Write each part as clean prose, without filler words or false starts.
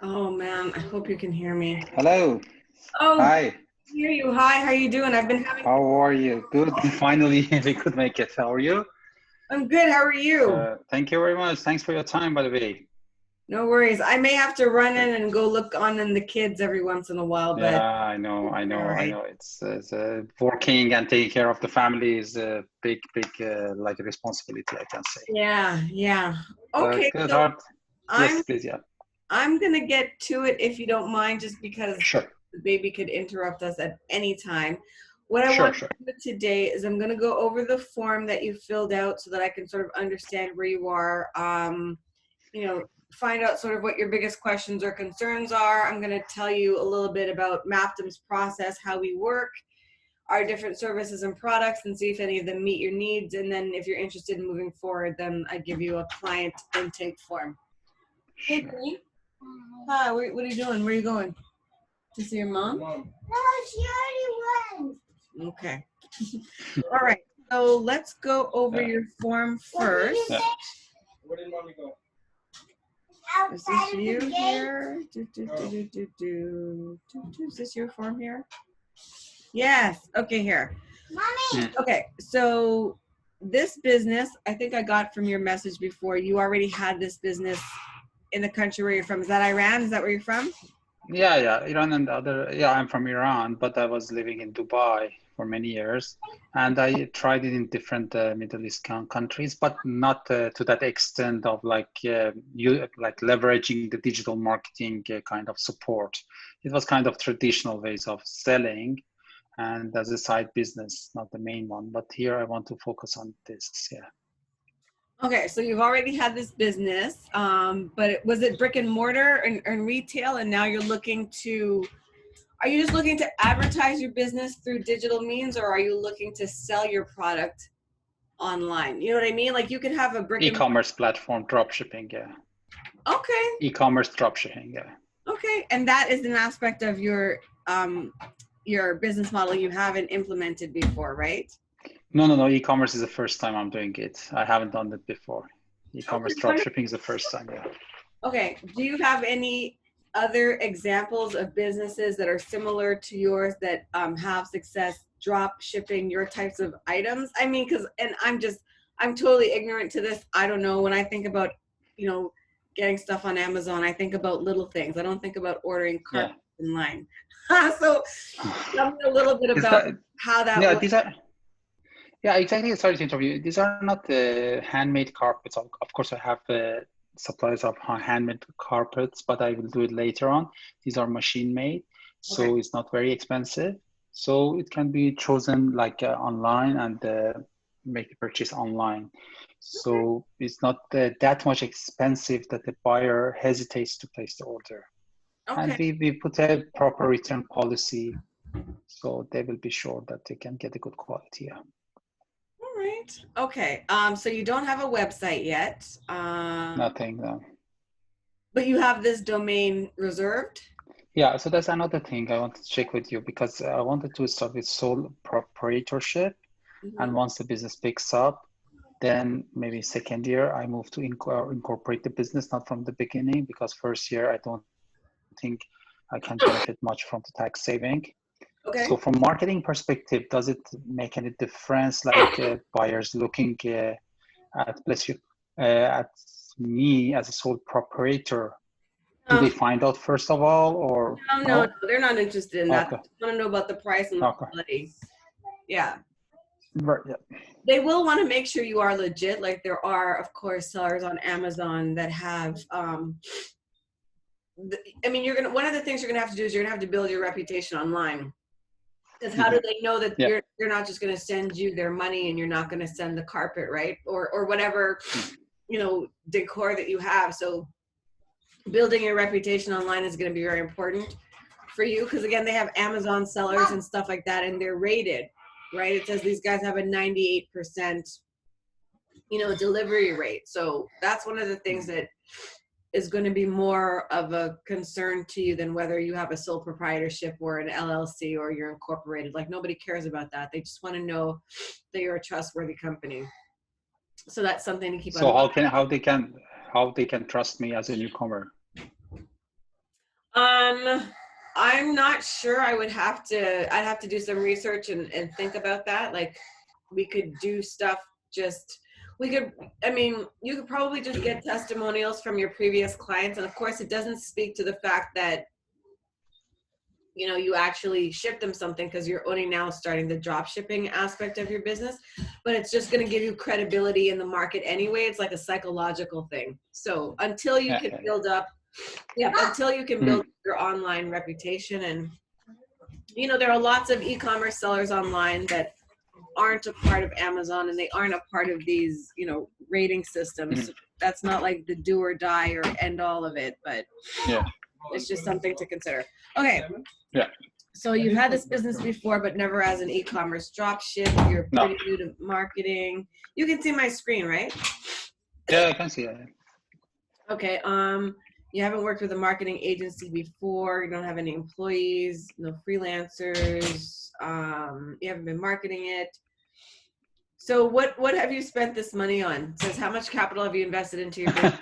Oh man, I hope you can hear me. Hello. Oh, Hi. hear you. Hi, how you doing? I've been having. How are you? Good. Finally, we could make it. How are you? I'm good. How are you? Thank you very much. Thanks for your time, by the way. No worries. I may have to run Great. in and go look on in the kids every once in a while, Yeah, but I know. all right. It's working and taking care of the family is a big like responsibility, I can say. Yeah. Okay, Good. so Hard. I'm Yes, please. Yeah. I'm gonna get to it if you don't mind, just because Sure. the baby could interrupt us at any time. What I Sure. want Sure. to do today is I'm gonna go over the form that you filled out so that I can sort of understand where you are. You know, find out sort of what your biggest questions or concerns are. I'm going to tell you a little bit about Mappdom's process, how we work, our different services and products, and see if any of them meet your needs. And then if you're interested in moving forward, then I give you a client intake form. Hey, Sure. Penny. Hi, what are you doing? Where are you going? To see your mom? No, she already went. Okay. All right. So let's go over Yeah. your form first. Yeah. Where did mommy go? Is this you here? Is this your form here? Yes. Okay, here. Mm. Okay, so this business, I think I got from your message before, you already had this business in the country where you're from. Is that Iran? Is that where you're from? Yeah. Iran and other. Yeah, I'm from Iran, but I was living in Dubai for many years, and I tried it in different Middle East countries, but not to that extent of like leveraging the digital marketing kind of support. It was kind of traditional ways of selling, and as a side business, not the main one. But here I want to focus on this. Yeah. Okay, so you've already had this business, but was it brick and mortar and retail, and now you're looking to, are you just looking to advertise your business through digital means, or are you looking to sell your product online? You know what I mean? Like you could have a brick and E-commerce platform, drop shipping. Yeah. okay, E-commerce drop shipping. Yeah. okay, and that is an aspect of your business model you haven't implemented before, right? No. E-commerce is the first time I'm doing it. I haven't done it before. Okay, E-commerce drop shipping is the first time. Yeah. okay. Do you have any other examples of businesses that are similar to yours that have success drop shipping your types of items? I mean, because and I'm totally ignorant to this. I don't know. When I think about you know getting stuff on Amazon, I think about little things. I don't think about ordering Yeah. carpets in line. So tell me a little bit Is about that? how that Yeah. works. These are. Yeah. Exactly. Sorry to interrupt you. These are not handmade carpets. Of course, I have supplies of handmade carpets, but I will do it later on. These are machine made, Okay. so it's not very expensive. So it can be chosen like online and make the purchase online. Okay. So it's not that much expensive that the buyer hesitates to place the order. And Okay. we put a proper return policy, so they will be sure that they can get a good quality. Yeah. All right. Okay. So you don't have a website yet, Nothing. but you have this domain reserved. Yeah, so that's another thing I wanted to check with you because I wanted to start with sole proprietorship, Mm-hmm. and once the business picks up, then maybe second year I move to incorporate the business, not from the beginning, because first year I don't think I can benefit much from the tax saving. Okay. So from marketing perspective, does it make any difference, like buyers looking bless you, at me as a sole proprietor? Do they Um, find out first of all, or no, no? they're not interested in that. Okay, They just want to know about the price and the okay, quality. Yeah. right, yeah, They will want to make sure you are legit. Like there are, of course, sellers on Amazon that have, I mean, one of the things you're going to have to do is you're going to have to build your reputation online. Because how do they know that yeah, you're not just going to send you their money and you're not going to send the carpet, right? Or whatever, decor that you have. So building your reputation online is going to be very important for you because again, they have Amazon sellers and stuff like that, and they're rated, right? It says these guys have a 98%, delivery rate. So that's one of the things that is going to be more of a concern to you than whether you have a sole proprietorship or an LLC or you're incorporated. Like nobody cares about that. They just want to know that you're a trustworthy company. So that's something to keep on So mind. how they can trust me as a newcomer? I'm not sure. I'd have to do some research and think about that. Like we could do stuff just, we could, I mean, you could probably just get testimonials from your previous clients. And of course it doesn't speak to the fact that, you know, you actually ship them something because you're only now starting the drop shipping aspect of your business, but it's just going to give you credibility in the market anyway. It's like a psychological thing. So until you can build up, until you can build your online reputation, and you know, there are lots of e-commerce sellers online that aren't a part of Amazon and they aren't a part of these, you know, rating systems. So that's not like the do or die or end all of it, but it's just something to consider. Okay. Yeah. So you've had this business before, but never as an e-commerce drop ship. You're pretty new to marketing. You can see my screen, right? Yeah, I can see it. Okay. You haven't worked with a marketing agency before. You don't have any employees, no freelancers. You haven't been marketing it. So what have you spent this money on? It says, how much capital have you invested into your business?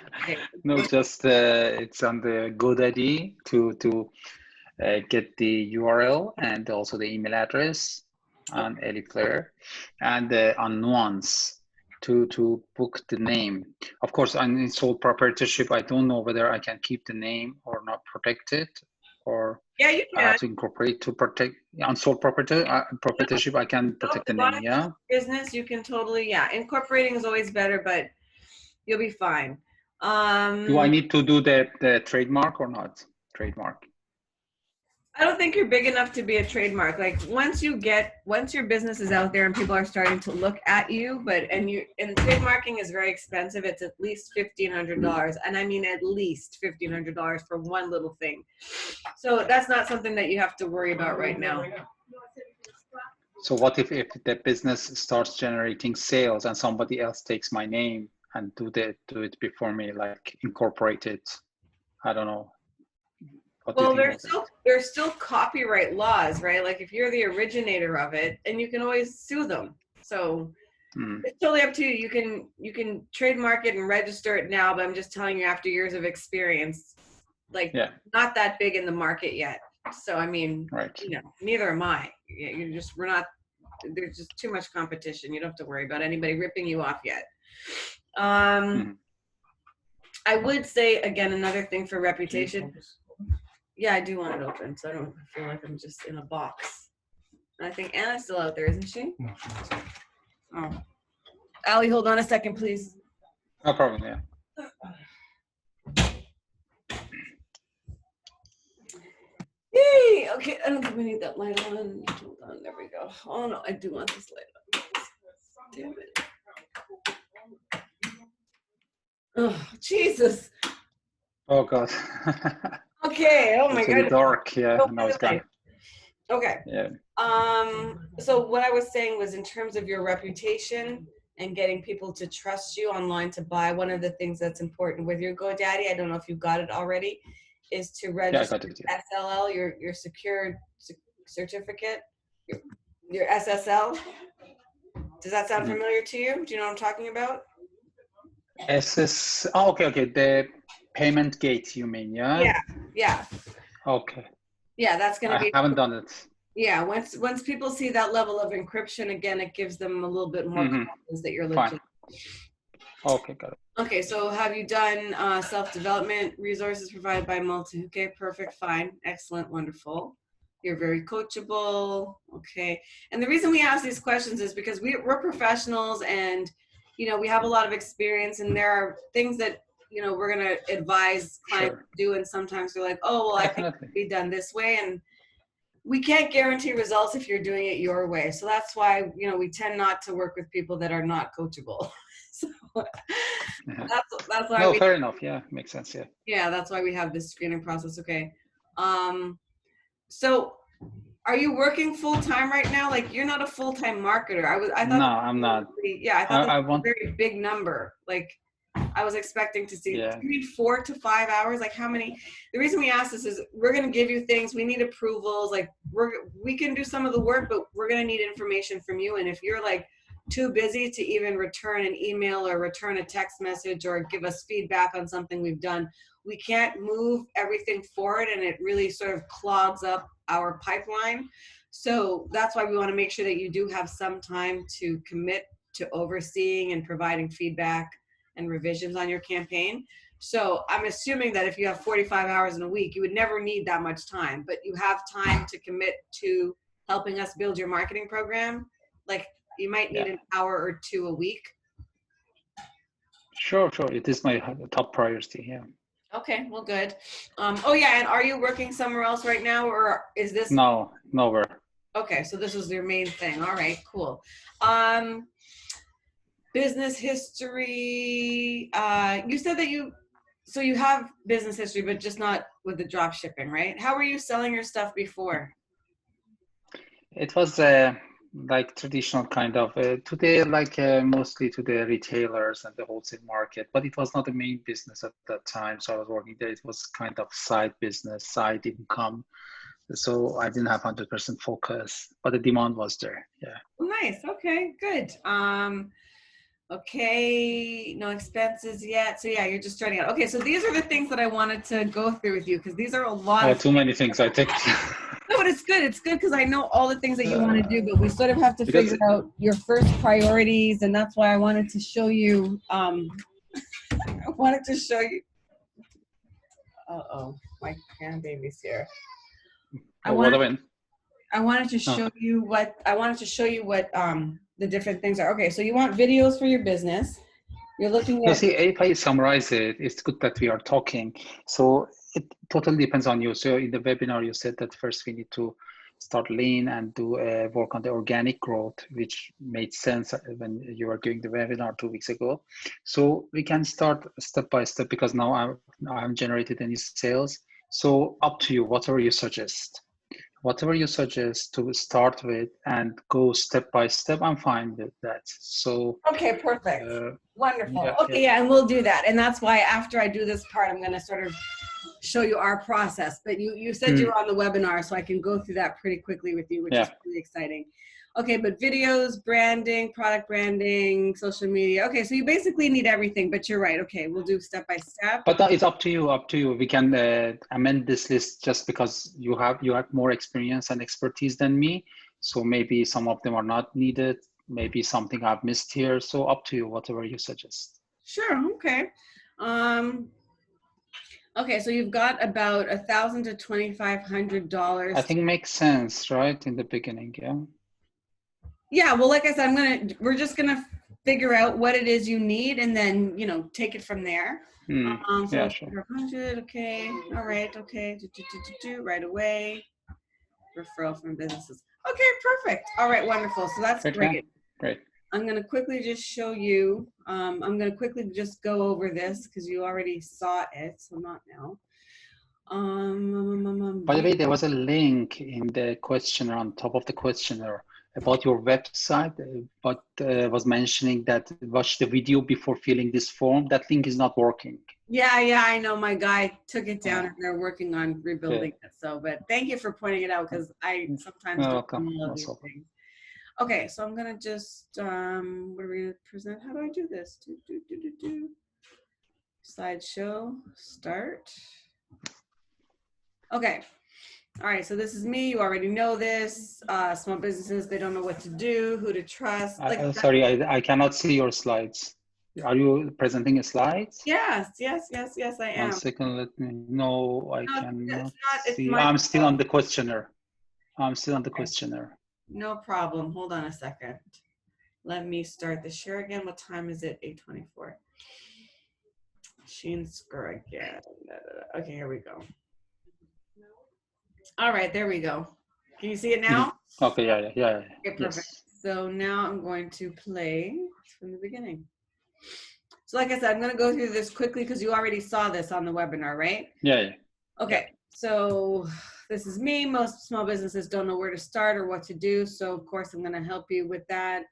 No, just it's on the GoDaddy to get the URL and also the email address on Eliflare, and on Nuance to book the name. Of course, on sole proprietorship, I don't know whether I can keep the name or not protect it, or yeah, you can. to incorporate to protect on sole proprietorship. I can protect the name. Yeah. Business, you can totally, incorporating is always better, but you'll be fine. Do I need to do the trademark or not? Trademark. I don't think you're big enough to be a trademark. Like once your business is out there and people are starting to look at you, and trademarking is very expensive. It's at least $1,500, and I mean at least $1,500 for one little thing. So that's not something that you have to worry about right now. So what if the business starts generating sales and somebody else takes my name and do it before me, like incorporate it? I don't know. Well, there's still copyright laws, right? Like if you're the originator of it, and you can always sue them. So it's totally up to you. You can trademark it and register it now, but I'm just telling you, after years of experience, like not that big in the market yet. So I mean, you know, neither am I. There's just too much competition. You don't have to worry about anybody ripping you off yet. I would say, again, another thing for reputation. Yeah, I do want it open, so I don't feel like I'm just in a box. And I think Anna's still out there, isn't she? No. Oh. Allie, hold on a second, please. No problem, yeah. Yay! Okay, I don't think we need that light on. Hold on, there we go. Oh no, I do want this light on. Damn it. Oh, Jesus. Oh, God. Okay, oh my God. Dark, yeah. No, it's gone. Okay. Yeah. So what I was saying was, in terms of your reputation and getting people to trust you online to buy, one of the things that's important with your GoDaddy, I don't know if you got it already, is to register SLL, your secured certificate, your SSL. Does that sound familiar to you? Do you know what I'm talking about? Oh, okay. The payment gate, you mean, yeah? Yeah. Okay. Yeah, that's going to be. I haven't done it. Yeah, once people see that level of encryption, again, it gives them a little bit more confidence that you're legit. Okay, got it. Okay, so have you done self-development resources provided by Multi? Okay, perfect, fine, excellent, wonderful. You're very coachable, okay. And the reason we ask these questions is because we're professionals, and you know, we have a lot of experience, and there are things that, you know, we're gonna advise clients to do, and sometimes they're like, oh, well, I think it could be done this way, and we can't guarantee results if you're doing it your way. So that's why, you know, we tend not to work with people that are not coachable. So that's why. No, fair enough. Yeah, makes sense. Yeah. Yeah, that's why we have this screening process. Okay. So are you working full time right now? Like, you're not a full time marketer. I thought. No, I'm not. Yeah, I thought that was a very big number. Like, I was expecting to see. Yeah. You need 4 to 5 hours. Like, how many? The reason we ask this is we're going to give you things. We need approvals. Like, we can do some of the work, but we're going to need information from you. And if you're like too busy to even return an email or return a text message or give us feedback on something we've done, we can't move everything forward, and it really sort of clogs up our pipeline. So that's why we want to make sure that you do have some time to commit to overseeing and providing feedback and revisions on your campaign. So I'm assuming that if you have 45 hours in a week, you would never need that much time, but you have time to commit to helping us build your marketing program. Like, you might need an hour or two a week. Sure. It is my top priority. Yeah. Okay, well, good. Oh yeah, and are you working somewhere else right now, or is this? No, nowhere. Okay, so this is your main thing. All right, cool. Business history. You said that you have business history, but just not with the drop shipping, right? How were you selling your stuff before? It was like traditional kind of mostly to the retailers and the wholesale market, but it was not the main business at that time. So I was working there. It was kind of side business, side income. So I didn't have 100% focus, but the demand was there. Yeah. Nice. Okay, good. Okay, no expenses yet. So yeah, you're just starting out. Okay, so these are the things that I wanted to go through with you, because these are a lot of too many things I take. No, but it's good. It's good because I know all the things that you want to do, but we sort of have to figure out your first priorities, and that's why I wanted to show you. I wanted to show you. Uh-oh, my grandbaby's here. I wanted to show you what the different things are. Okay, so you want videos for your business. You're looking at. See, if I summarize it, it's good that we are talking. So it totally depends on you. So in the webinar, you said that first we need to start lean and do work on the organic growth, which made sense when you were doing the webinar 2 weeks ago. So we can start step by step, because now I haven't generated any sales. So up to you, whatever you suggest. Whatever you suggest to start with and go step by step, I'm fine with that. So okay, perfect. Wonderful. Yeah, and we'll do that. And that's why after I do this part, I'm going to sort of show you our process. But you said you were on the webinar, so I can go through that pretty quickly with you, which is really exciting. Okay, but videos, branding, product branding, social media. Okay, so you basically need everything, but you're right. Okay, we'll do step by step. But it's up to you. We can amend this list just because you have more experience and expertise than me. So maybe some of them are not needed. Maybe something I've missed here. So up to you, whatever you suggest. Sure. Okay. Okay, so you've got about $1,000 to $2,500. I think makes sense, right? In the beginning, yeah. Yeah, well, like I said, we're just gonna figure out what it is you need, and then take it from there. So yeah, sure. 100, okay, all right, okay, right away. Referral from businesses. Okay, perfect. All right, wonderful. So that's great. Great. I'm gonna quickly just show you. I'm gonna quickly just go over this because you already saw it, so not now. By the way, there was a link in the questionnaire, on top of the questionnaire, about your website, but was mentioning that watch the video before filling this form. That link is not working. Yeah, I know. My guy took it down and they're working on rebuilding it. So, but thank you for pointing it out, because I sometimes don't know these things. Okay, so I'm gonna just what are we gonna present? How do I do this? Slideshow, start. Okay. All right, so this is me. You already know this. Small businesses, they don't know what to do, who to trust. Sorry, I cannot see your slides. Are you presenting slides? Yes, I am. 1 second, let me know. I cannot see. I'm still on the questionnaire. No problem. Hold on a second. Let me start the share again. What time is it? 8:24. Sheen Skur again. Okay, here we go. All right, there we go. Can you see it now? Okay, yeah. Okay, perfect. Yes. So now I'm going to play from the beginning. So like I said, I'm going to go through this quickly because you already saw this on the webinar, right? Yeah. Okay, so this is me. Most small businesses don't know where to start or what to do. So of course, I'm going to help you with that.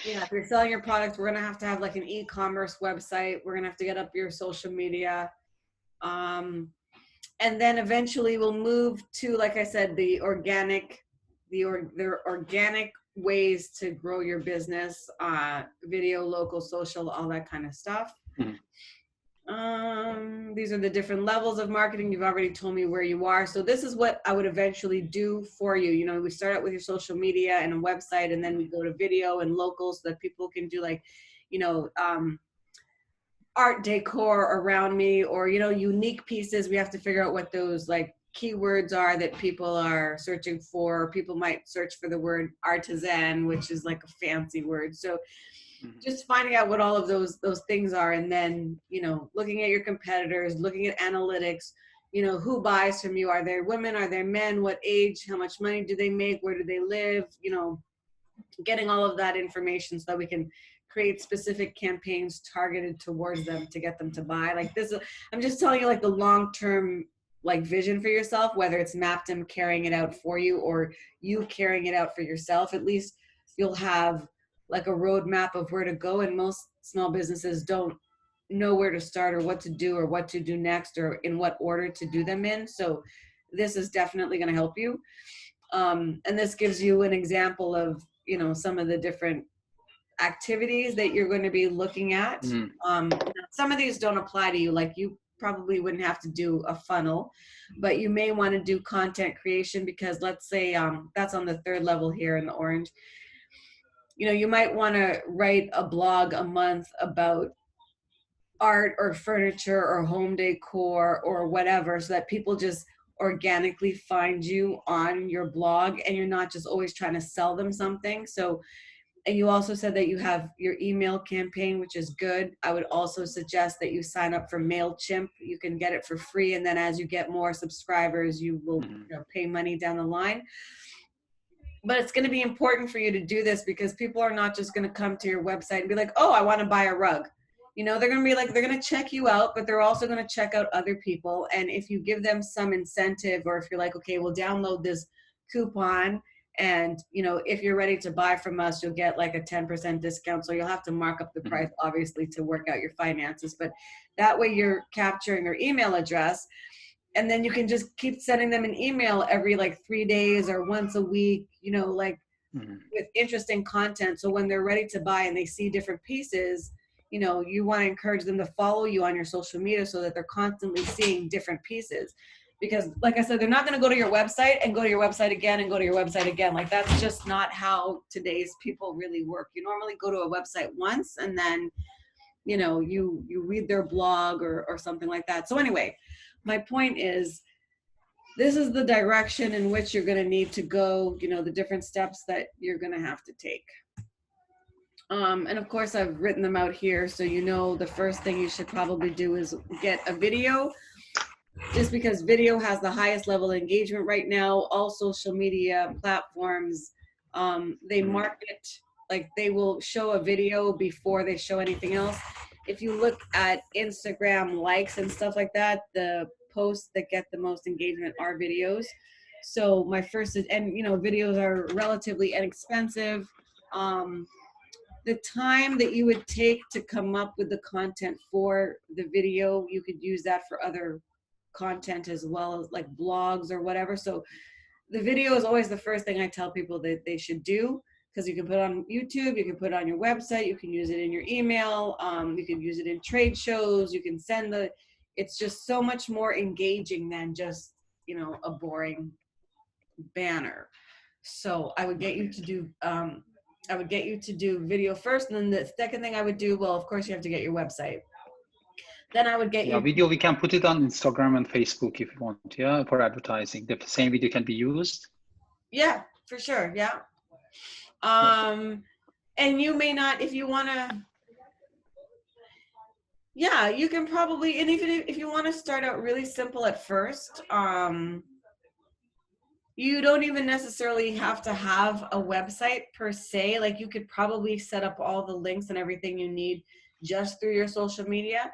If you're selling your products, we're going to have like an e-commerce website. We're going to have to get up your social media. And then eventually we'll move to, like I said, the organic ways to grow your business, video, local, social, all that kind of stuff. These are the different levels of marketing. You've already told me where you are. So this is what I would eventually do for you. You know, we start out with your social media and a website, and then we go to video and local so that people can do like, you know, art decor around me, or, you know, unique pieces. We have to figure out what those like keywords are that people are searching for. People might search for the word artisan, which is like a fancy word. So just finding out what all of those things are, and then, you know, looking at your competitors, looking at analytics, you know, who buys from you. Are there women? Are there men? What age? How much money do they make? Where do they live? You know, getting all of that information so that we can create specific campaigns targeted towards them to get them to buy. Like this, I'm just telling you like the long-term like vision for yourself, whether it's Mappdom carrying it out for you or you carrying it out for yourself. At least you'll have like a roadmap of where to go, and most small businesses don't know where to start or what to do or what to do next or in what order to do them in. So this is definitely going to help you. And this gives you an example of, you know, some of the different activities that you're going to be looking at. Some of these don't apply to you, like you probably wouldn't have to do a funnel, but you may want to do content creation, because let's say that's on the 3rd level here in the orange. You know, you might want to write a blog a month about art or furniture or home decor or whatever, so that people just organically find you on your blog and you're not just always trying to sell them something. So, and you also said that you have your email campaign, which is good. I would also suggest that you sign up for MailChimp. You can get it for free, and then as you get more subscribers, you will, you know, pay money down the line. But it's going to be important for you to do this, because people are not just going to come to your website and be like, oh, I want to buy a rug. You know, they're going to be like, they're going to check you out, but they're also going to check out other people. And if you give them some incentive, or if you're like, okay, we'll download this coupon, and, you know, if you're ready to buy from us, you'll get like a 10% discount. So you'll have to mark up the price, obviously, to work out your finances. But that way you're capturing their email address. And then you can just keep sending them an email every like 3 days or once a week, you know, like with interesting content. So when they're ready to buy and they see different pieces, you know, you want to encourage them to follow you on your social media so that they're constantly seeing different pieces. Because like I said, they're not going to go to your website and go to your website again and go to your website again. Like that's just not how today's people really work. You normally go to a website once, and then, you know, you read their blog or something like that. So anyway, my point is, this is the direction in which you're going to need to go, you know, the different steps that you're going to have to take. And of course, I've written them out here. So, you know, the first thing you should probably do is get a video, just because video has the highest level of engagement right now. All social media platforms, they market, like they will show a video before they show anything else. If you look at Instagram likes and stuff like that, the posts that get the most engagement are videos. So my first is, and you know, videos are relatively inexpensive. The time that you would take to come up with the content for the video, you could use that for other content as well, as like blogs or whatever. So the video is always the first thing I tell people that they should do, because you can put it on YouTube, you can put it on your website, you can use it in your email, you can use it in trade shows, you can send it's just so much more engaging than just, you know, a boring banner. So I would get you to do, video first, and then the second thing I would do, well, of course you have to get your website. Then I would get you video. We can put it on Instagram and Facebook if you want, yeah, for advertising. The same video can be used. Yeah, for sure. Yeah. And you may not, if you want to, yeah, you can probably, and even if you want to start out really simple at first, you don't even necessarily have to have a website per se. Like you could probably set up all the links and everything you need just through your social media.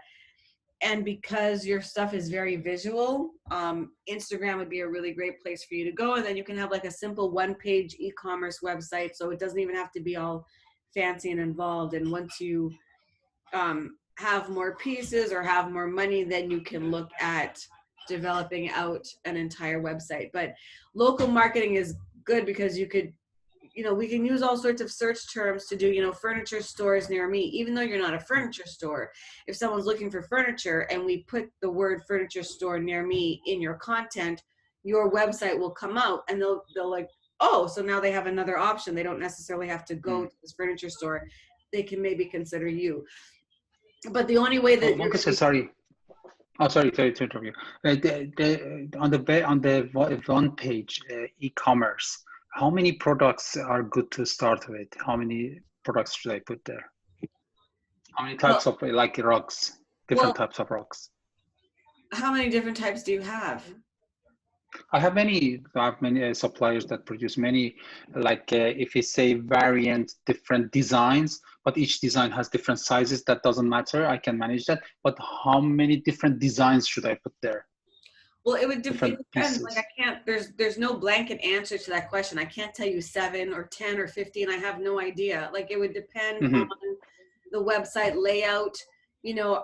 And because your stuff is very visual, Instagram would be a really great place for you to go. And then you can have like a simple one-page e-commerce website. So it doesn't even have to be all fancy and involved. And once you have more pieces or have more money, then you can look at developing out an entire website. But local marketing is good because you could we can use all sorts of search terms to do, furniture stores near me, even though you're not a furniture store. If someone's looking for furniture and we put the word furniture store near me in your content, your website will come out and they'll like, oh, so now they have another option. They don't necessarily have to go to this furniture store. They can maybe consider you. But the only way that Okay, so sorry. Oh, sorry to interrupt you. On the one page, e-commerce, how many products are good to start with? How many products should I put there? How many types of like rugs, different types of rugs? How many different types do you have? I have many suppliers that produce many, like if you say variant, different designs, but each design has different sizes. That doesn't matter. I can manage that. But how many different designs should I put there? Well, it depends. Pieces. Like I can't. There's no blanket answer to that question. I can't tell you 7 or 10 or 15. I have no idea. Like it would depend on the website layout.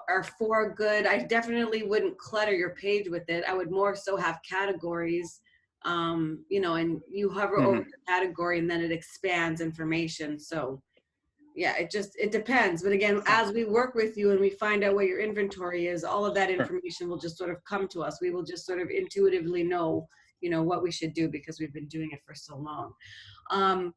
Are 4 good? I definitely wouldn't clutter your page with it. I would more so have categories, and you hover over the category and then it expands information. So yeah, it depends. But again, as we work with you and we find out what your inventory is, all of that information will just sort of come to us. We will just sort of intuitively know, what we should do because we've been doing it for so long. And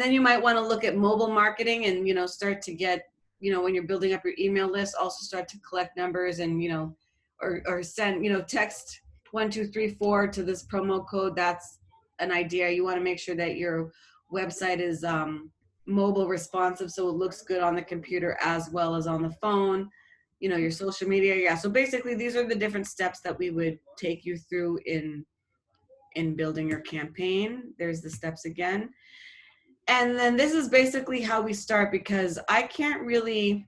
then you might want to look at mobile marketing and, start to get, when you're building up your email list, also start to collect numbers and, or send, text 1, 2, 3, 4 to this promo code. That's an idea. You want to make sure that your website is mobile responsive, so it looks good on the computer as well as on the phone. Your social media. Yeah. So basically, these are the different steps that we would take you through in building your campaign. There's the steps again. And then this is basically how we start, because I can't really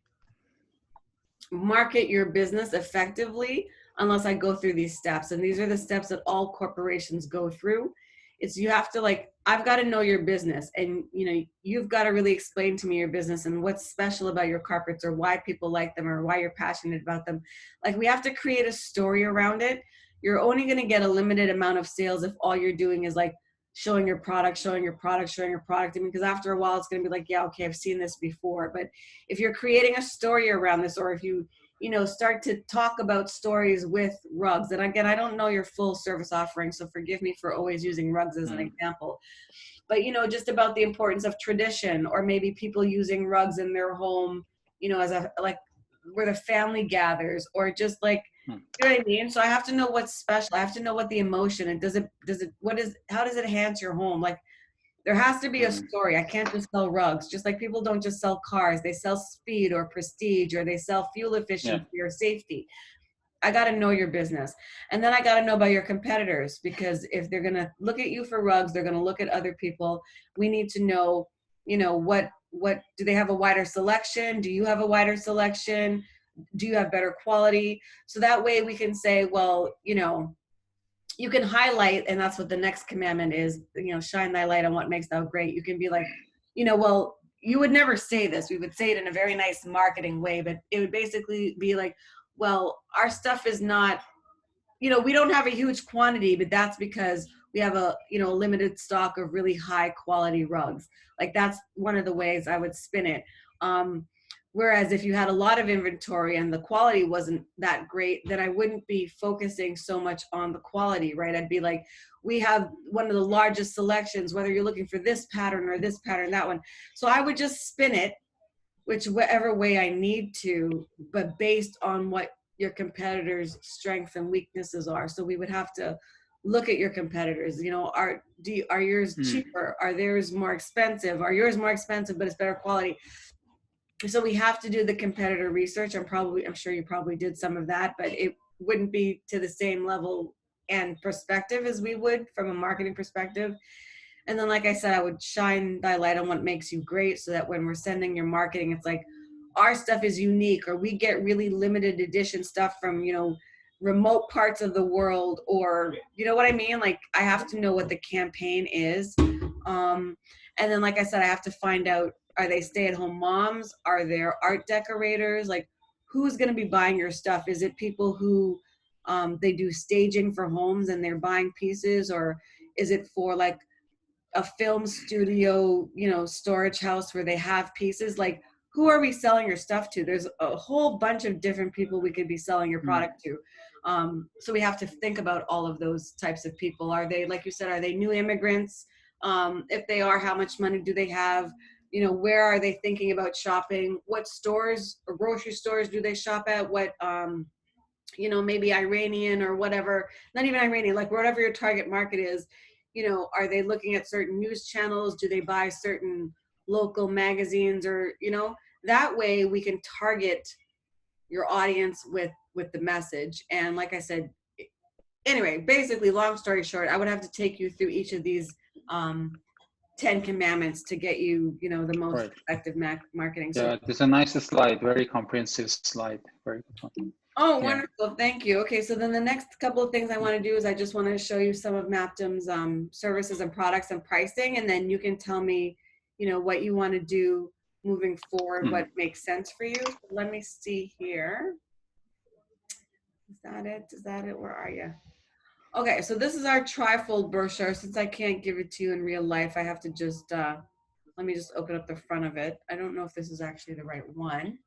market your business effectively unless I go through these steps. And these are the steps that all corporations go through. It's you have to I've got to know your business, and you've got to really explain to me your business and what's special about your carpets, or why people like them, or why you're passionate about them. Like, we have to create a story around it. You're only going to get a limited amount of sales if all you're doing is showing your product. I mean, because after a while it's going to be like, yeah, okay, I've seen this before. But if you're creating a story around this, or if you start to talk about stories with rugs, and again, I don't know your full service offering, so forgive me for always using rugs as an example, but just about the importance of tradition, or maybe people using rugs in their home, as where the family gathers, or just you know what I mean? So I have to know what's special. I have to know what the emotion, and how does it enhance your home? There has to be a story. I can't just sell rugs. Just like people don't just sell cars. They sell speed or prestige, or they sell fuel efficiency or safety. I got to know your business. And then I got to know about your competitors, because if they're going to look at you for rugs, they're going to look at other people. We need to know, what do they have a wider selection? Do you have a wider selection? Do you have better quality? So that way we can say, well, you can highlight, and that's what the next commandment is, shine thy light on what makes thou great. You can be like, well, you would never say this. We would say it in a very nice marketing way, but it would basically be like, well, our stuff is not, we don't have a huge quantity, but that's because we have a limited stock of really high quality rugs. That's one of the ways I would spin it. Whereas if you had a lot of inventory and the quality wasn't that great, then I wouldn't be focusing so much on the quality, right? I'd be like, we have one of the largest selections, whether you're looking for this pattern or this pattern, that one. So I would just spin it whichever way I need to, but based on what your competitors' strengths and weaknesses are. So we would have to look at your competitors. Are yours cheaper? Are theirs more expensive? Are yours more expensive, but it's better quality? So we have to do the competitor research. I'm sure you probably did some of that, but it wouldn't be to the same level and perspective as we would from a marketing perspective. And then, like I said, I would shine thy light on what makes you great, so that when we're sending your marketing, it's like our stuff is unique, or we get really limited edition stuff from, remote parts of the world, or, you know what I mean? I have to know what the campaign is. And then, like I said, I have to find out, are they stay-at-home moms? Are there art decorators? Who's going to be buying your stuff? Is it people who they do staging for homes and they're buying pieces, or is it for a film studio, you know, storage house where they have pieces, like who are we selling your stuff to? There's a whole bunch of different people we could be selling your product to. So we have to think about all of those types of people. Are they, like you said, are they new immigrants? If they are, how much money do they have? You know, where are they thinking about shopping? What stores or grocery stores do they shop at? What, you know, maybe Iranian or whatever, not even Iranian, like whatever your target market is, you know, are they looking at certain news channels? Do they buy certain local magazines, or, you know, that way we can target your audience with the message. And like I said, anyway, basically, long story short, I would have to take you through each of these 10 commandments to get you, you know, the most Right. effective marketing. Yeah, there's a nice slide, very comprehensive slide. Very good one. Oh, Yeah. wonderful. Thank you. Okay, so then the next couple of things I want to do is I just want to show you some of Mappdom's services and products and pricing, and then you can tell me, you know, what you want to do moving forward, what makes sense for you. So let me see here. Is that it? Is that it? Where are you? Okay, so this is our trifold brochure. Since I can't give it to you in real life, I have to just, let me just open up the front of it. I don't know if this is actually the right one.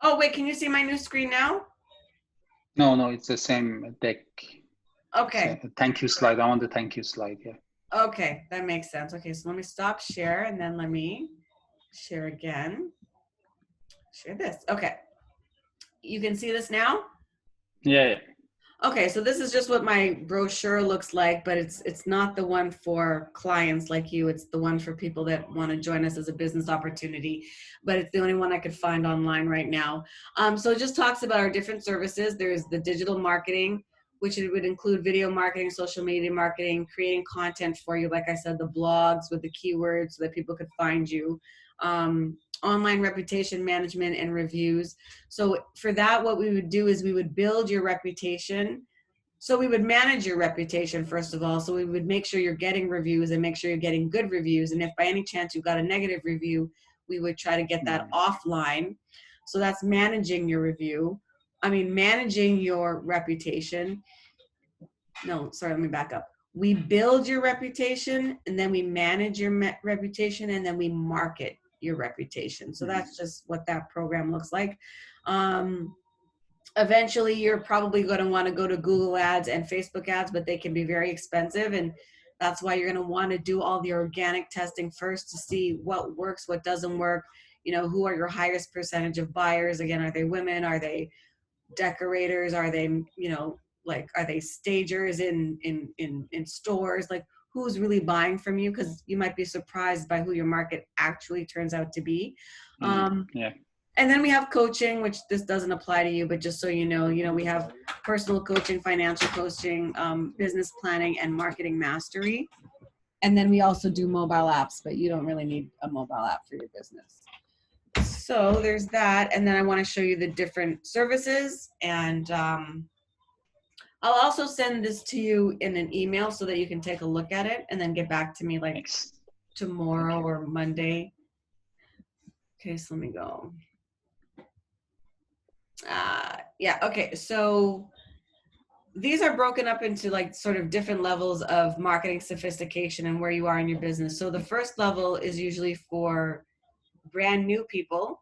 Oh, wait, can you see my new screen now? No, it's the same deck. Okay. Thank you slide. I want the thank you slide. Yeah. Okay, that makes sense. Okay, so let me stop share and then let me share again. Share this. Okay. You can see this now? Yeah. Okay, so this is just what my brochure looks like, but it's not the one for clients like you. It's the one for people that want to join us as a business opportunity, but it's the only one I could find online right now. So it just talks about our different services. There's the digital marketing, which it would include video marketing, social media marketing, creating content for you. Like I said, the blogs with the keywords so that people could find you. Online reputation management and reviews. So for that, what we would do is we would build your reputation. So we would manage your reputation, first of all. So we would make sure you're getting reviews and make sure you're getting good reviews. And if by any chance you got a negative review, we would try to get that offline. So that's managing your review. I mean, managing your reputation. No, sorry, let me back up. We build your reputation, and then we manage your reputation, and then we market your reputation. So that's just what that program looks like. Eventually, you're probably going to want to go to Google ads and Facebook ads, but they can be very expensive. And that's why you're going to want to do all the organic testing first to see what works, what doesn't work. You know, who are your highest percentage of buyers? Again, are they women? Are they decorators? Are they, you know, like, are they stagers in stores? Like, who's really buying from you? Because you might be surprised by who your market actually turns out to be. Yeah. And then we have coaching, which this doesn't apply to you, but just so you know, we have personal coaching, financial coaching, business planning, and marketing mastery. And then we also do mobile apps, but you don't really need a mobile app for your business. So there's that. And then I want to show you the different services. And I'll also send this to you in an email so that you can take a look at it and then get back to me like tomorrow or Monday. Okay, so let me go. Yeah, okay, so these are broken up into like sort of different levels of marketing sophistication and where you are in your business. So the first level is usually for brand new people.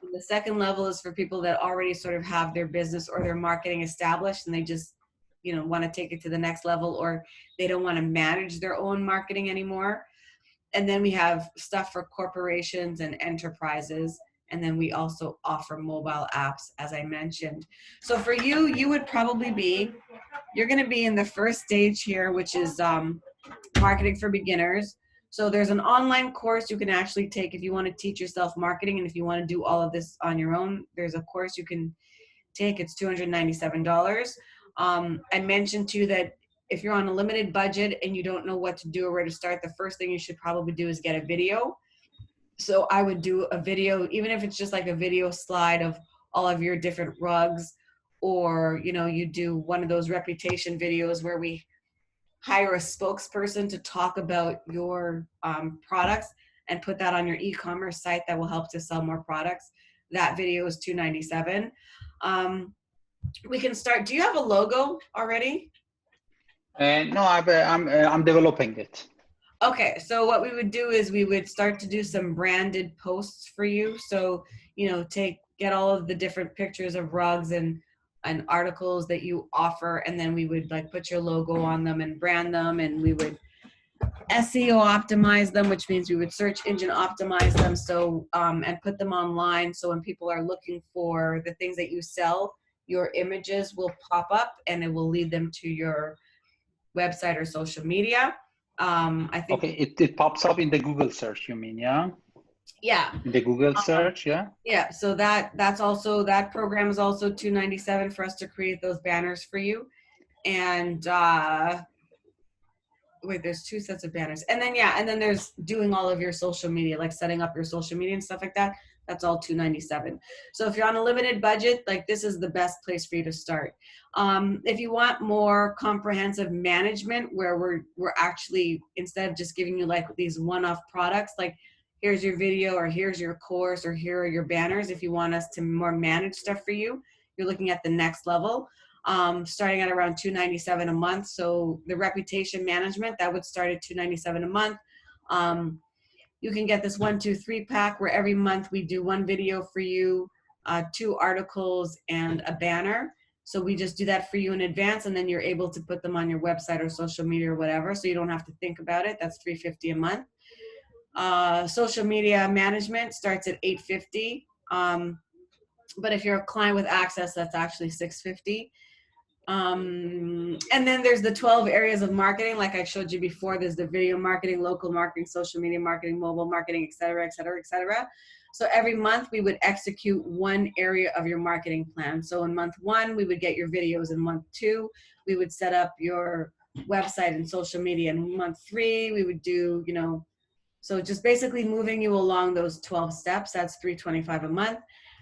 And the second level is for people that already sort of have their business or their marketing established and they just, you know, want to take it to the next level, or they don't want to manage their own marketing anymore. And then we have stuff for corporations and enterprises. And then we also offer mobile apps, as I mentioned. So for you, you would probably be, you're going to be in the first stage here, which is marketing for beginners. So there's an online course you can actually take if you want to teach yourself marketing. And if you want to do all of this on your own, there's a course you can take. It's $297. I mentioned to you that if you're on a limited budget and you don't know what to do or where to start, the first thing you should probably do is get a video. So I would do a video, even if it's just like a video slide of all of your different rugs, or, you know, you do one of those reputation videos where we hire a spokesperson to talk about your products and put that on your e-commerce site that will help to sell more products. That video is $297. We can start. Do you have a logo already? No, I'm developing it. Okay, so what we would do is we would start to do some branded posts for you. So, you know, get all of the different pictures of rugs and articles that you offer, and then we would like put your logo on them and brand them, and we would SEO optimize them, which means we would search engine optimize them. So and put them online. So when people are looking for the things that you sell, your images will pop up and it will lead them to your website or social media. I think, Okay, it pops up in the Google search, you mean, yeah? yeah. In the Google search, yeah? Yeah, so that's also, that program is also $297 for us to create those banners for you. And wait, there's two sets of banners. And then, yeah, and then there's doing all of your social media, like setting up your social media and stuff like that. That's all $297. So if you're on a limited budget, like this is the best place for you to start. If you want more comprehensive management, where we're actually, instead of just giving you like these one-off products, like here's your video or here's your course or here are your banners. If you want us to more manage stuff for you, you're looking at the next level. Starting at around $297 a month. So the reputation management, that would start at $297 a month. You can get this 1, 2, 3 pack where every month we do one video for you, 2 articles and a banner. So we just do that for you in advance, and then you're able to put them on your website or social media or whatever. So you don't have to think about it. That's $350 a month. Social media management starts at $850. But if you're a client with access, that's actually $650. And then there's the 12 areas of marketing. Like I showed you before, there's the video marketing, local marketing, social media marketing, mobile marketing, et cetera, et cetera, et cetera. So every month we would execute one area of your marketing plan. So in month 1, we would get your videos. In month 2, we would set up your website and social media. In month 3, we would do, you know, so just basically moving you along those 12 steps. That's $325 a month.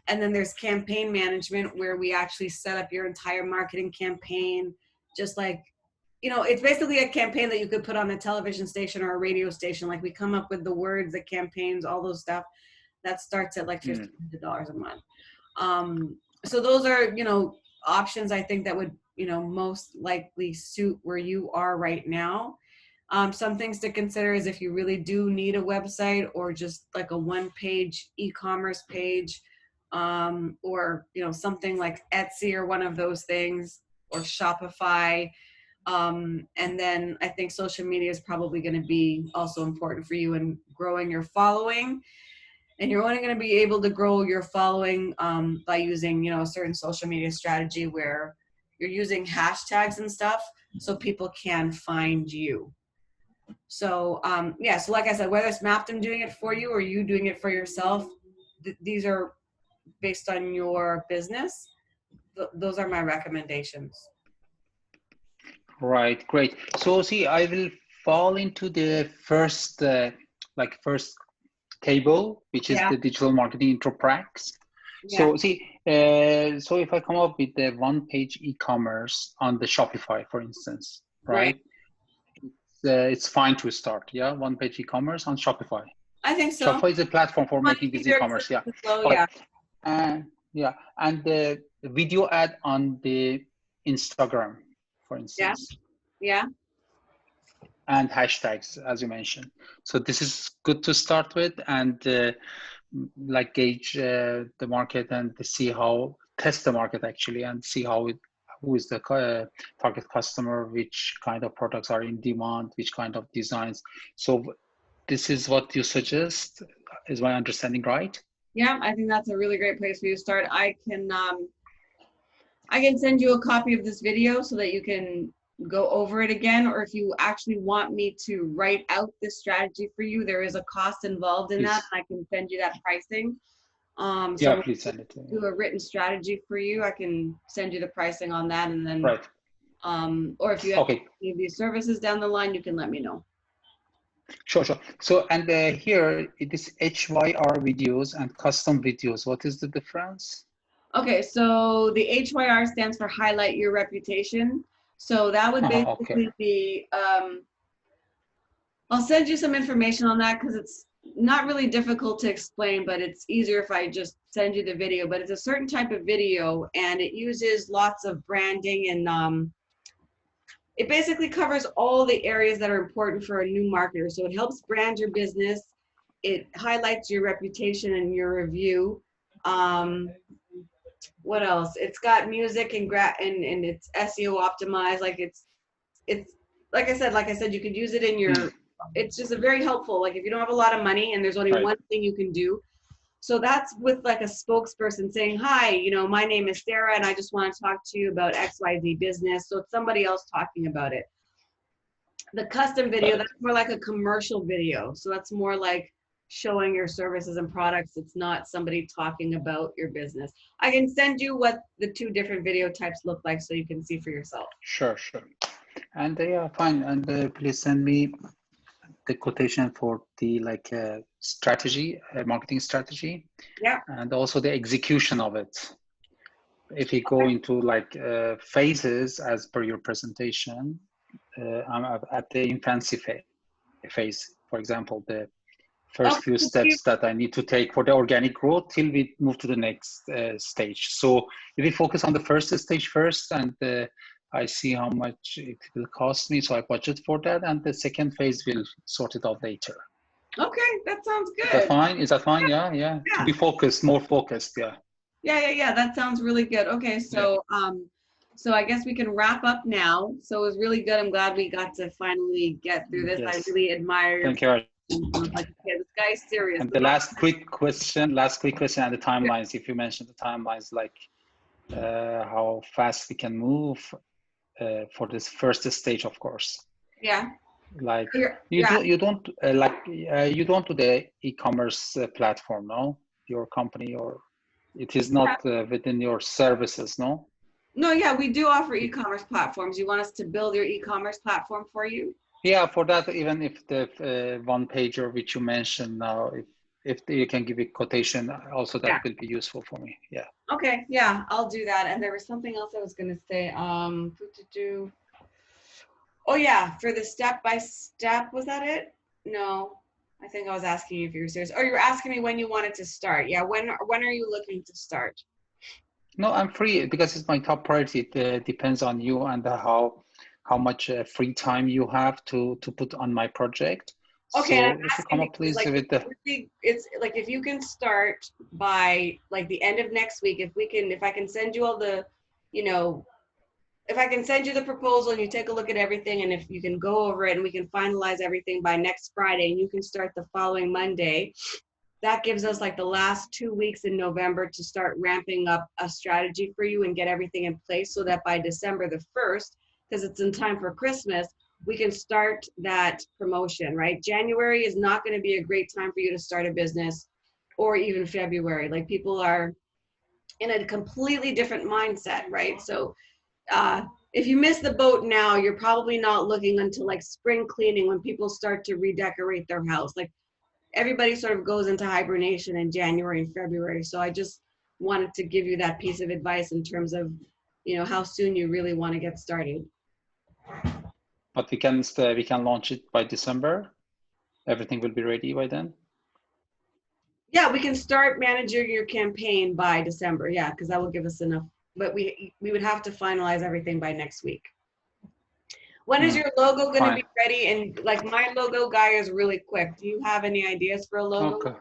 And then there's campaign management, where we actually set up your entire marketing campaign. Just like, you know, it's basically a campaign that you could put on a television station or a radio station. Like we come up with the words, the campaigns, all those stuff. That starts at like $1,500 a month. So those are, you know, options I think that would, you know, most likely suit where you are right now. Some things to consider is if you really do need a website or just like a one-page e-commerce page, or, you know, something like Etsy or one of those things, or Shopify. And then I think social media is probably going to be also important for you in growing your following. And you're only going to be able to grow your following by using, you know, a certain social media strategy where you're using hashtags and stuff so people can find you. So yeah, so like I said, whether it's Mappdom doing it for you or you doing it for yourself, these are based on your business. Those are my recommendations. Right, great. So see, I will fall into the first, first table, which is the digital marketing intro packs. So see, so if I come up with the one-page e-commerce on the Shopify, for instance, right? It's fine to start, yeah? One-page e-commerce on Shopify. I think so. Shopify is a platform for making this e-commerce, yeah. Okay. Yeah, and the video ad on the Instagram, for instance. Yeah. And hashtags, as you mentioned. So this is good to start with, and like gauge the market and see how, test the market actually, and see how who is the target customer, which kind of products are in demand, which kind of designs. So this is what you suggest. Is my understanding right? Yeah, I think that's a really great place for you to start. I can send you a copy of this video so that you can go over it again, or if you actually want me to write out this strategy for you, there is a cost involved in that, and I can send you that pricing. Yeah, please send it to me. Do a written strategy for you. I can send you the pricing on that, and then right. Or if you have any of these services down the line, you can let me know. Sure. So, and here it is HYR videos and custom videos. What is the difference? Okay, so the HYR stands for highlight your reputation. So that would basically be, I'll send you some information on that because it's not really difficult to explain, but it's easier if I just send you the video. But it's a certain type of video, and it uses lots of branding and it basically covers all the areas that are important for a new marketer. So it helps brand your business. It highlights your reputation and your review. What else? It's got music and it's SEO optimized. It's like I said, you could use it in your. It's just a very helpful. Like if you don't have a lot of money and there's only Right. one thing you can do. So that's with like a spokesperson saying, hi, my name is Sarah and I just want to talk to you about XYZ business. So it's somebody else talking about it. The custom video, that's more like a commercial video. So that's more like showing your services and products. It's not somebody talking about your business. I can send you what the two different video types look like so you can see for yourself. Sure. And yeah, fine. And please send me the quotation for the strategy, marketing strategy. Yeah. And also the execution of it. If you go into phases as per your presentation, I'm at the infancy phase. For example, the first few steps that I need to take for the organic growth till we move to the next stage. So if we focus on the first stage first, and I see how much it will cost me, so I budget for that, and the second phase will sort it out later. Okay, that sounds good. Is that fine? Is that fine? Yeah. To be focused, more focused. Yeah. Yeah. That sounds really good. Okay, so so I guess we can wrap up now. So it was really good. I'm glad we got to finally get through this. Yes. I really admire. Thank you. Like, yeah, this guy's serious. And the last quick question, and the timelines. If you mentioned the timelines, how fast we can move for this first stage, of course. Yeah. Like you don't do the e-commerce platform, no? Your company, or it is not within your services, no? No, yeah, we do offer e-commerce platforms. You want us to build your e-commerce platform for you? Yeah, for that, even if the one pager which you mentioned now, if you can give a quotation, also that will be useful for me. Yeah. Okay, yeah, I'll do that. And there was something else I was going to say. Oh yeah, for the step-by-step, was that it? No, I think I was asking you if you were serious. Oh, you were asking me when you wanted to start. Yeah, when are you looking to start? No, I'm free because it's my top priority. It depends on you and how much free time you have to put on my project. Okay, so if you come up please with the it's like if you can start by like the end of next week, if I can send you all the, if I can send you the proposal and you take a look at everything, and if you can go over it and we can finalize everything by next Friday and you can start the following Monday, that gives us like the last 2 weeks in November to start ramping up a strategy for you and get everything in place so that by December the 1st, because it's in time for Christmas, we can start that promotion, right? January is not going to be a great time for you to start a business, or even February. Like people are in a completely different mindset, right? So if you miss the boat now, you're probably not looking until like spring cleaning when people start to redecorate their house. Like everybody sort of goes into hibernation in January and February. So I just wanted to give you that piece of advice in terms of, how soon you really want to get started. But we can launch it by December. Everything will be ready by then. Yeah, we can start managing your campaign by December. Yeah, because that will give us enough. But we would have to finalize everything by next week. When is your logo going to be ready? And like my logo guy is really quick. Do you have any ideas for a logo? Okay.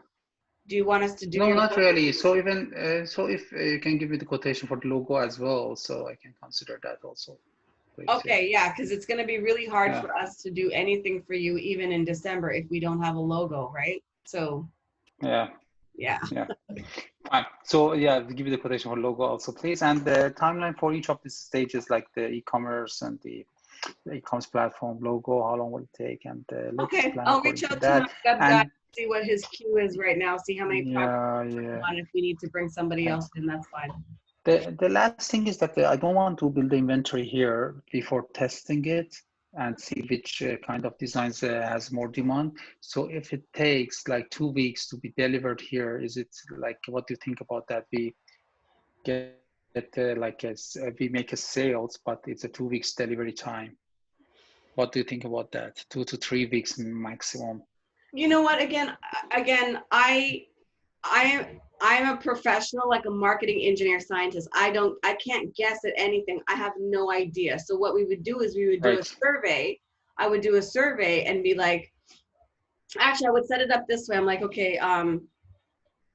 Do you want us to do? No, not really. So even if you can give me the quotation for the logo as well, so I can consider that also. Please, okay, yeah, because it's going to be really hard for us to do anything for you even in December if we don't have a logo, right? So. Yeah. Fine. So yeah, give you the quotation for logo also, please, and the timeline for each of these stages, like the e-commerce and the e-commerce platform logo. How long will it take? And okay, I'll reach out to my web guy, see what his queue is right now, see how many projects on. If we need to bring somebody else in, that's fine. The last thing is that I don't want to build the inventory here before testing it and see which kind of designs has more demand. So if it takes like 2 weeks to be delivered here, is it like, what do you think about that? We get we make a sales, but it's a 2 weeks delivery time. What do you think about that? 2 to 3 weeks maximum. You know what? Again, I'm a professional, like a marketing engineer scientist. I can't guess at anything. I have no idea. So what we would do is we would do a Right. survey. I would do a survey and be like, actually, I would set it up this way. I'm like, okay,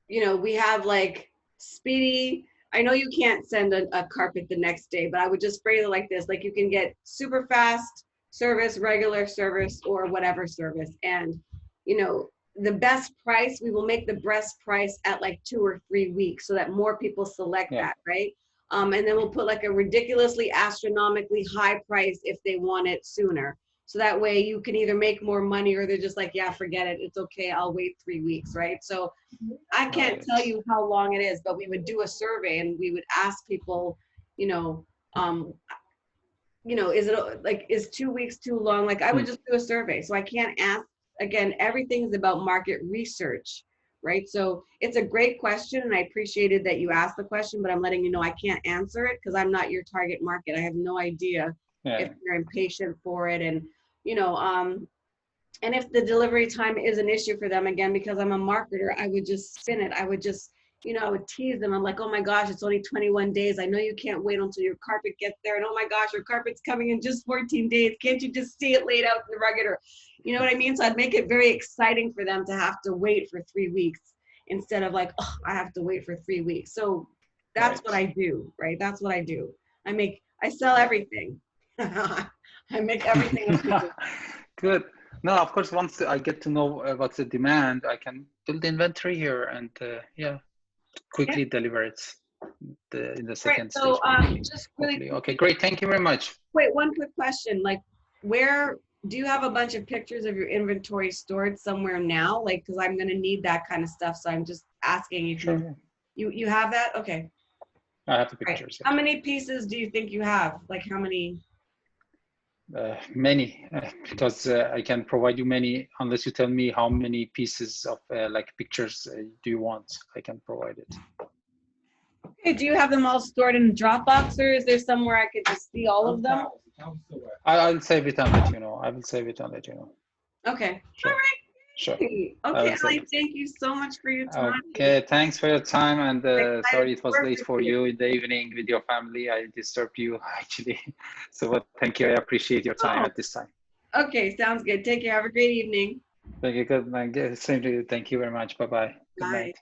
you know, we have like speedy. I know you can't send a carpet the next day, but I would just phrase it like this: like you can get super fast service, regular service, or whatever service, and you know, the best price. We will make the best price at like 2 or 3 weeks, so that more people select Yeah. that, right? And then we'll put like a ridiculously astronomically high price if they want it sooner. So that way you can either make more money or they're just like, yeah, forget it. It's okay. I'll wait 3 weeks, right? So I can't Right. tell you how long it is, but we would do a survey and we would ask people, you know, um, is it like, is 2 weeks too long? Like I would just do a survey. So I can't ask, again, everything's about market research, right? So it's a great question and I appreciated that you asked the question, but I'm letting you know I can't answer it because I'm not your target market. I have no idea Yeah. if you're impatient for it. And, you know, and if the delivery time is an issue for them, again, because I'm a marketer, I would just spin it. I would just, I would tease them. I'm like, oh my gosh, it's only 21 days. I know you can't wait until your carpet gets there. And oh my gosh, your carpet's coming in just 14 days. Can't you just see it laid out in the rug? Or, you know what I mean? So I'd make it very exciting for them to have to wait for 3 weeks instead of like, oh, I have to wait for 3 weeks. So that's what I do, right? That's what I do. I sell everything. I make everything appeal. Good. No, of course, once I get to know what's the demand, I can build inventory here and yeah, quickly deliver it in the Right. second So stage, maybe. just really Hopefully. Okay, great. Thank you very much. wait, one quick question. Like, where do you have a bunch of pictures of your inventory stored somewhere now? Like, because I'm gonna need that kind of stuff. So I'm just asking if Sure. you have that? Okay. I have the Right. pictures. How many pieces do you think you have? Like how many? Many, because I can provide you many, unless you tell me how many pieces of like pictures do you want, I can provide it. Okay, do you have them all stored in Dropbox or is there somewhere I could just see all of them? I'll save it and let you know. I will save it and let you know. Okay. Sure. All right. Sure. Okay, Ali, thank you so much for your time. Okay, thanks for your time, and sorry it was work late with for you. you in the evening with your family. I disturbed you actually. So but thank you. I appreciate your time at this time. Okay, sounds good. Take care. Have a great evening. Thank you. Good night. Same to you. Thank you very much. Bye-bye. Good Bye. night.